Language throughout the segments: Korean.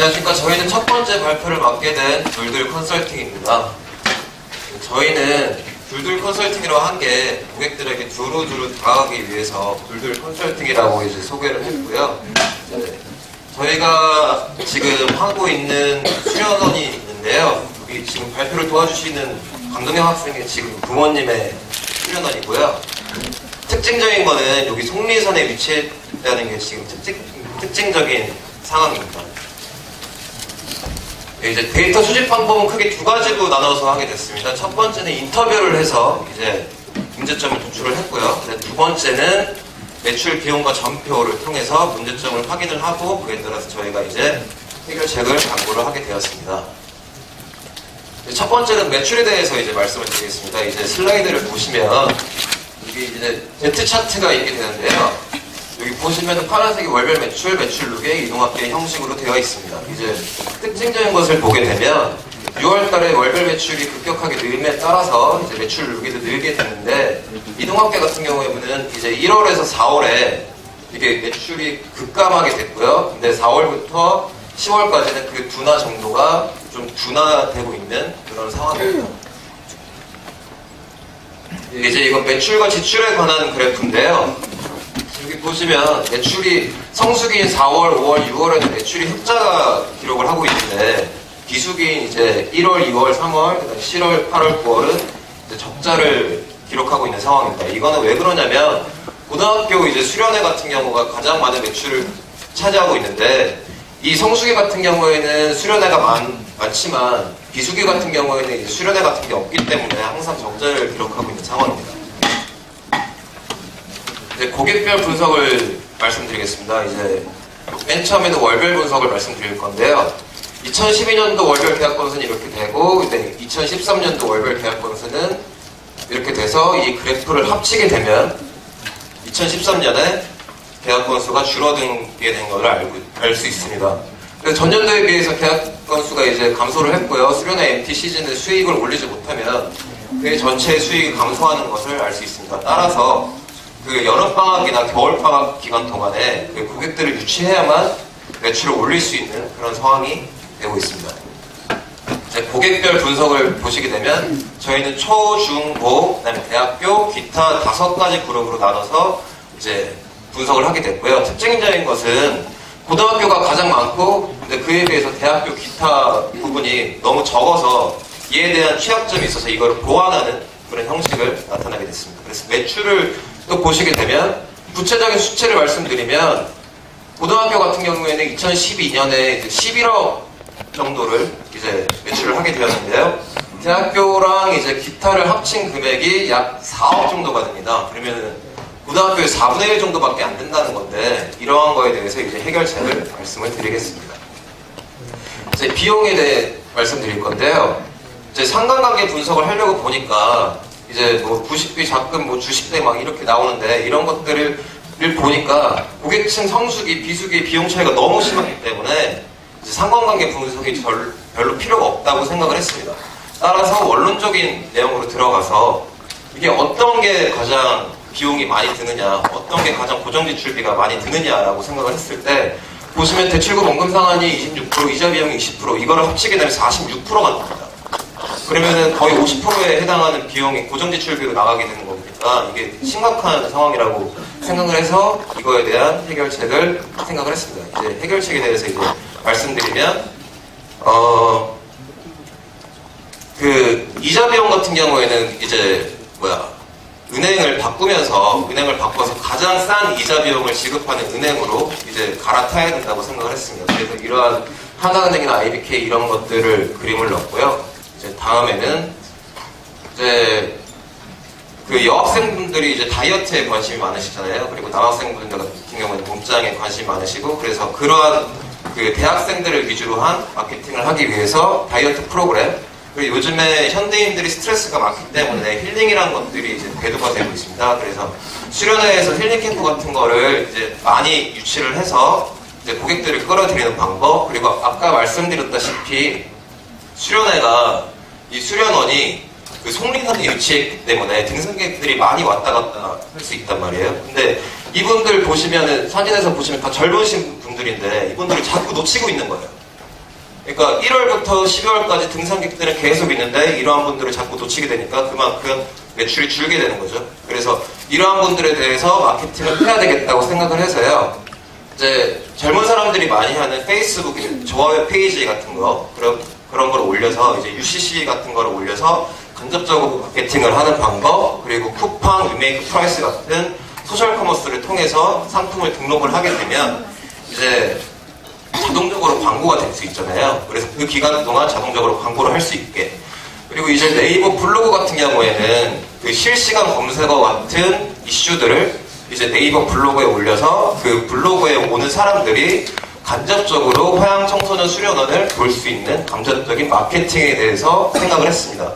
안녕하십니까. 저희는 첫 번째 발표를 맡게 된 둘둘 컨설팅입니다. 저희는 둘둘 컨설팅이라고 한 게 고객들에게 두루두루 다가가기 위해서 둘둘 컨설팅이라고 이제 소개를 했고요. 저희가 지금 하고 있는 수련원이 있는데요. 여기 지금 발표를 도와주시는 강동영 학생의 지금 부모님의 수련원이고요. 특징적인 거는 여기 속리선에 위치했다는 게 지금 특징적인 상황입니다. 이제 데이터 수집 방법은 크게 두 가지로 나눠서 하게 됐습니다. 첫 번째는 인터뷰를 해서 이제 문제점을 도출을 했고요. 두 번째는 매출 비용과 전표를 통해서 문제점을 확인을 하고 그에 따라서 저희가 이제 해결책을 강구를 하게 되었습니다. 첫 번째는 매출에 대해서 이제 말씀을 드리겠습니다. 이제 슬라이드를 보시면 여기 이제 Z 차트가 있게 되는데요. 여기 보시면 파란색이 월별 매출, 매출 누계, 이동학계 형식으로 되어 있습니다. 이제 특징적인 것을 보게 되면 6월달에 월별 매출이 급격하게 늘음에 따라서 이제 매출 누계도 늘게 되는데 이동학계 같은 경우에는 이제 1월에서 4월에 이게 매출이 급감하게 됐고요. 근데 4월부터 10월까지는 그 둔화 정도가 좀 둔화되고 있는 그런 상황입니다. 이제 이건 매출과 지출에 관한 그래프인데요. 여기 보시면 매출이 성수기인 4월, 5월, 6월에는 매출이 흑자 기록을 하고 있는데 비수기인 이제 1월, 2월, 3월, 7월, 8월, 9월은 이제 적자를 기록하고 있는 상황입니다. 이거는 왜 그러냐면 고등학교 이제 수련회 같은 경우가 가장 많은 매출을 차지하고 있는데 이 성수기 같은 경우에는 수련회가 많지만 비수기 같은 경우에는 이제 수련회 같은 게 없기 때문에 항상 적자를 기록하고 있는 상황입니다. 이제 고객별 분석을 말씀드리겠습니다. 이제 맨 처음에는 월별 분석을 말씀드릴 건데요. 2012년도 월별 계약 건수는 이렇게 되고, 이제 2013년도 월별 계약 건수는 이렇게 돼서 이 그래프를 합치게 되면 2013년에 계약 건수가 줄어들게 된 것을 알 수 있습니다. 그래서 전년도에 비해서 계약 건수가 이제 감소를 했고요. 수련회 MT 시즌에 수익을 올리지 못하면 그 전체 수익이 감소하는 것을 알 수 있습니다. 따라서 그 여름방학이나 겨울방학 기간 동안에 그 고객들을 유치해야만 매출을 올릴 수 있는 그런 상황이 되고 있습니다. 이제 고객별 분석을 보시게 되면 저희는 초, 중, 고, 그다음에 대학교, 기타 5가지 그룹으로 나눠서 이제 분석을 하게 됐고요. 특징적인 것은 고등학교가 가장 많고 근데 그에 비해서 대학교 기타 부분이 너무 적어서 이에 대한 취약점이 있어서 이걸 보완하는 그런 형식을 나타나게 됐습니다. 그래서 매출을 또 보시게 되면 구체적인 수치를 말씀드리면 고등학교 같은 경우에는 2012년에 11억 정도를 이제 매출을 하게 되었는데요. 대학교랑 이제 기타를 합친 금액이 약 4억 정도가 됩니다. 그러면은 고등학교의 4분의 1 정도밖에 안 된다는 건데 이러한 거에 대해서 이제 해결책을 말씀을 드리겠습니다. 이제 비용에 대해 말씀드릴 건데요. 이제 상관관계 분석을 하려고 보니까 이제 뭐 부식비, 잡금, 뭐 주식대 막 이렇게 나오는데 이런 것들을 보니까 고객층 성수기, 비수기 비용 차이가 너무 심하기 때문에 이제 상관관계 분석이 별로 필요가 없다고 생각을 했습니다. 따라서 원론적인 내용으로 들어가서 이게 어떤 게 가장 비용이 많이 드느냐, 어떤 게 가장 고정지출비가 많이 드느냐라고 생각을 했을 때 보시면 대출금 원금 상환이 26%, 이자 비용이 20%, 이거를 합치게 되면 46%가 나옵니다. 그러면은 거의 50%에 해당하는 비용이 고정지출비로 나가게 되는 겁니다. 이게 심각한 상황이라고 생각을 해서 이거에 대한 해결책을 생각을 했습니다. 이제 해결책에 대해서 이제 말씀드리면 그 이자 비용 같은 경우에는 이제 은행을 바꿔서 가장 싼 이자 비용을 지급하는 은행으로 이제 갈아타야 된다고 생각을 했습니다. 그래서 이러한 하나은행이나 IBK 이런 것들을 그림을 넣었고요. 이제 다음에는 이제 그 여학생분들이 이제 다이어트에 관심이 많으시잖아요. 그리고 남학생분들 같은 경우는 몸짱에 관심이 많으시고 그래서 그러한 그 대학생들을 위주로 한 마케팅을 하기 위해서 다이어트 프로그램 그리고 요즘에 현대인들이 스트레스가 많기 때문에 힐링이라는 것들이 이제 대두가 되고 있습니다. 그래서 수련회에서 힐링 캠프 같은 거를 이제 많이 유치를 해서 이제 고객들을 끌어들이는 방법 그리고 아까 말씀드렸다시피 수련회가 이 수련원이 그 속리선에 위치했기 때문에 등산객들이 많이 왔다 갔다 할 수 있단 말이에요. 근데 이분들 보시면은 사진에서 보시면 다 젊으신 분들인데 이분들을 자꾸 놓치고 있는 거예요. 그러니까 1월부터 12월까지 등산객들은 계속 있는데 이러한 분들을 자꾸 놓치게 되니까 그만큼 매출이 줄게 되는 거죠. 그래서 이러한 분들에 대해서 마케팅을 해야 되겠다고 생각을 해서요. 이제 젊은 사람들이 많이 하는 페이스북에 좋아요 페이지 같은 거 그런 걸 올려서 이제 UCC 같은 거를 올려서 간접적으로 마케팅을 하는 방법, 그리고 쿠팡, 리메이크 프라이스 같은 소셜 커머스를 통해서 상품을 등록을 하게 되면 이제 자동적으로 광고가 될 수 있잖아요. 그래서 그 기간 동안 자동적으로 광고를 할 수 있게. 그리고 이제 네이버 블로그 같은 경우에는 그 실시간 검색어 같은 이슈들을 이제 네이버 블로그에 올려서 그 블로그에 오는 사람들이 간접적으로 화양 청소년 수련원을 볼 수 있는 간접적인 마케팅에 대해서 생각을 했습니다.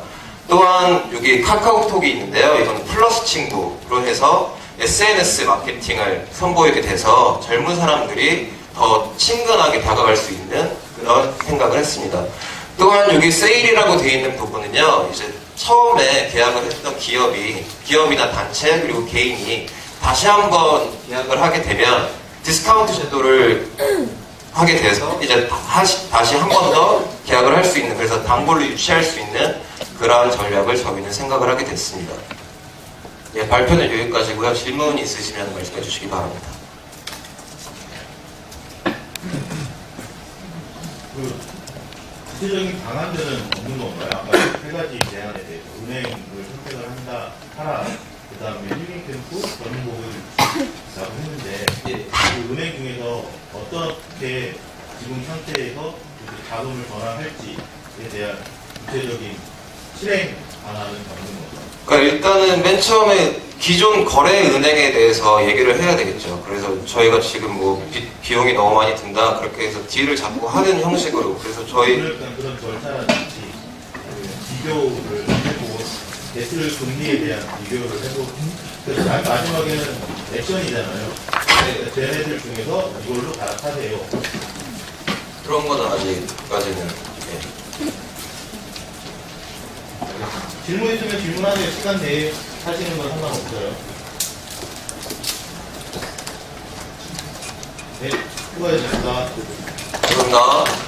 또한 여기 카카오톡이 있는데요. 이건 플러스 친구로 해서 SNS 마케팅을 선보이게 돼서 젊은 사람들이 더 친근하게 다가갈 수 있는 그런 생각을 했습니다. 또한 여기 세일이라고 되어 있는 부분은요, 이제 처음에 계약을 했던 기업이나 단체 그리고 개인이 다시 한번 계약을 하게 되면 디스카운트 제도를 하게 돼서 이제 다시 한 번 더 계약을 할 수 있는, 그래서 단골로 유치할 수 있는 그러한 전략을 저희는 생각을 하게 됐습니다. 예, 발표는 여기까지고요. 질문 있으시면 말씀해 주시기 바랍니다. 그 구체적인 방안들은 없는 건가요? 아까 세 가지 제안에 대해서 은행을 선택을 하라. 그 다음에 힐링 캠프, 전문곡을라고 했는데 그 은행 중에서 어떻게 지금 상태에서 자금을 전환할지에 대한 구체적인 실행 방안은 없는 건가요? 그러니까 일단은 맨 처음에 기존 거래 은행에 대해서 얘기를 해야 되겠죠. 그래서 저희가 지금 뭐 비용이 너무 많이 든다 그렇게 해서 딜을 자꾸 하는 형식으로, 그래서 저희 그런 절차라든지 비교를 해보고 대출 금리에 대한 비교를 해보고 그래서 마지막에는 액션이잖아요. 쟤네들 중에서 이걸로 갈아타세요. 그런 거는 아직까지는. 예. 질문 있으면 질문하세요. 시간 내에 하시는 건 상관없어요. 네, 수고하셨습니다. 감사합니다.